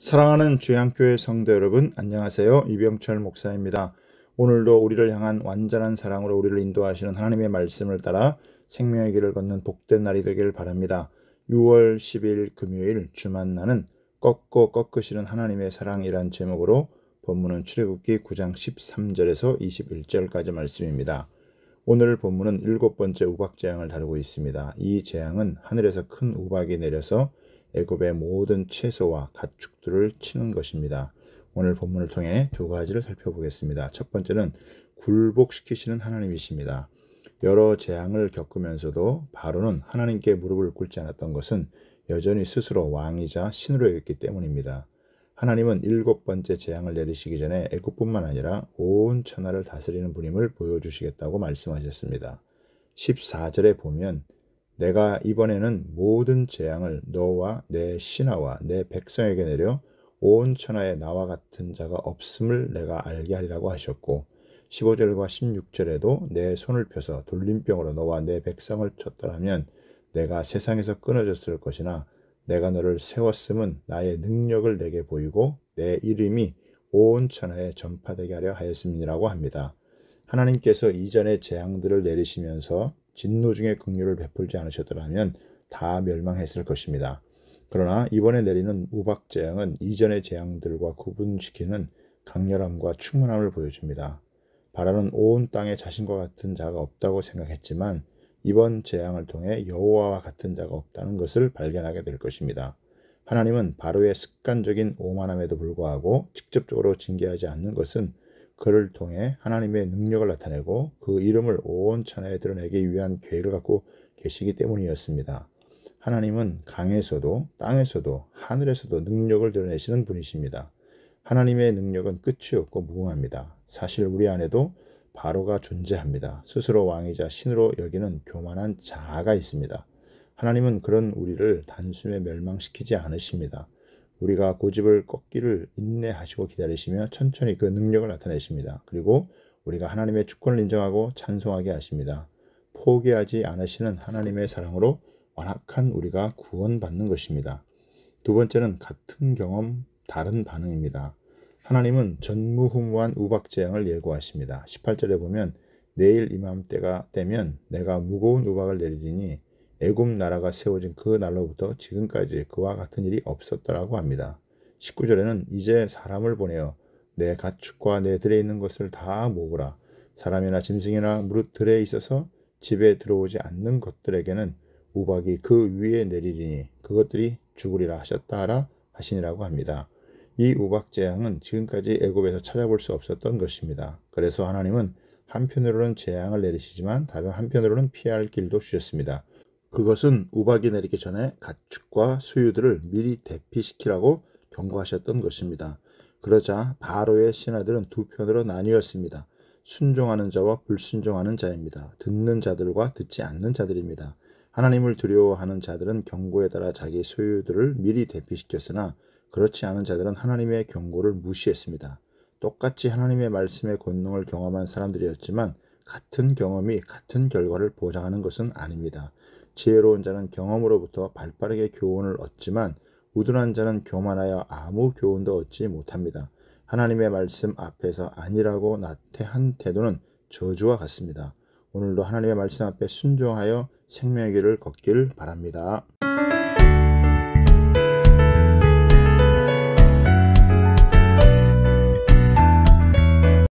사랑하는 주양교회 성도 여러분, 안녕하세요. 이병철 목사입니다. 오늘도 우리를 향한 완전한 사랑으로 우리를 인도하시는 하나님의 말씀을 따라 생명의 길을 걷는 복된 날이 되길 바랍니다. 6월 10일 금요일 주만나는 꺾고 꺾으시는 하나님의 사랑이란 제목으로 본문은 출애굽기 9장 13절에서 21절까지 말씀입니다. 오늘 본문은 7번째 우박 재앙을 다루고 있습니다. 이 재앙은 하늘에서 큰 우박이 내려서 애굽의 모든 채소와 가축들을 치는 것입니다. 오늘 본문을 통해 두 가지를 살펴보겠습니다. 첫 번째는 굴복시키시는 하나님이십니다. 여러 재앙을 겪으면서도 바로는 하나님께 무릎을 꿇지 않았던 것은 여전히 스스로 왕이자 신으로 여겼기 때문입니다. 하나님은 7번째 재앙을 내리시기 전에 애굽뿐만 아니라 온 천하를 다스리는 분임을 보여주시겠다고 말씀하셨습니다. 14절에 보면 내가 이번에는 모든 재앙을 너와 내 신하와 내 백성에게 내려 온 천하에 나와 같은 자가 없음을 내가 알게 하리라고 하셨고 15절과 16절에도 내 손을 펴서 돌림병으로 너와 내 백성을 쳤더라면 내가 세상에서 끊어졌을 것이나 내가 너를 세웠음은 나의 능력을 내게 보이고 내 이름이 온 천하에 전파되게 하려 하였음이라고 합니다. 하나님께서 이전의 재앙들을 내리시면서 진노 중에 긍휼을 베풀지 않으셨더라면 다 멸망했을 것입니다. 그러나 이번에 내리는 우박 재앙은 이전의 재앙들과 구분시키는 강렬함과 충만함을 보여줍니다. 바라는 온 땅에 자신과 같은 자가 없다고 생각했지만 이번 재앙을 통해 여호와와 같은 자가 없다는 것을 발견하게 될 것입니다. 하나님은 바로의 습관적인 오만함에도 불구하고 직접적으로 징계하지 않는 것은 그를 통해 하나님의 능력을 나타내고 그 이름을 온 천하에 드러내기 위한 계획을 갖고 계시기 때문이었습니다. 하나님은 강에서도 땅에서도 하늘에서도 능력을 드러내시는 분이십니다. 하나님의 능력은 끝이 없고 무궁합니다. 사실 우리 안에도 바로가 존재합니다. 스스로 왕이자 신으로 여기는 교만한 자아가 있습니다. 하나님은 그런 우리를 단숨에 멸망시키지 않으십니다. 우리가 고집을 꺾기를 인내하시고 기다리시며 천천히 그 능력을 나타내십니다. 그리고 우리가 하나님의 주권을 인정하고 찬송하게 하십니다. 포기하지 않으시는 하나님의 사랑으로 완악한 우리가 구원받는 것입니다. 두 번째는 같은 경험, 다른 반응입니다. 하나님은 전무후무한 우박 재앙을 예고하십니다. 18절에 보면 내일 이맘때가 되면 내가 무거운 우박을 내리리니 애굽 나라가 세워진 그 날로부터 지금까지 그와 같은 일이 없었더라고 합니다. 19절에는 이제 사람을 보내어 내 가축과 내 들에 있는 것을 다 모으라. 사람이나 짐승이나 무릇 들에 있어서 집에 들어오지 않는 것들에게는 우박이 그 위에 내리리니 그것들이 죽으리라 하셨다라 하시니라고 합니다. 이 우박 재앙은 지금까지 애굽에서 찾아볼 수 없었던 것입니다. 그래서 하나님은 한편으로는 재앙을 내리시지만 다른 한편으로는 피할 길도 주셨습니다. 그것은 우박이 내리기 전에 가축과 소유들을 미리 대피시키라고 경고하셨던 것입니다. 그러자 바로의 신하들은 두 편으로 나뉘었습니다. 순종하는 자와 불순종하는 자입니다. 듣는 자들과 듣지 않는 자들입니다. 하나님을 두려워하는 자들은 경고에 따라 자기 소유들을 미리 대피시켰으나 그렇지 않은 자들은 하나님의 경고를 무시했습니다. 똑같이 하나님의 말씀의 권능을 경험한 사람들이었지만 같은 경험이 같은 결과를 보장하는 것은 아닙니다. 지혜로운 자는 경험으로부터 발빠르게 교훈을 얻지만 우둔한 자는 교만하여 아무 교훈도 얻지 못합니다. 하나님의 말씀 앞에서 아니라고 나태한 태도는 저주와 같습니다. 오늘도 하나님의 말씀 앞에 순종하여 생명의 길을 걷길 바랍니다.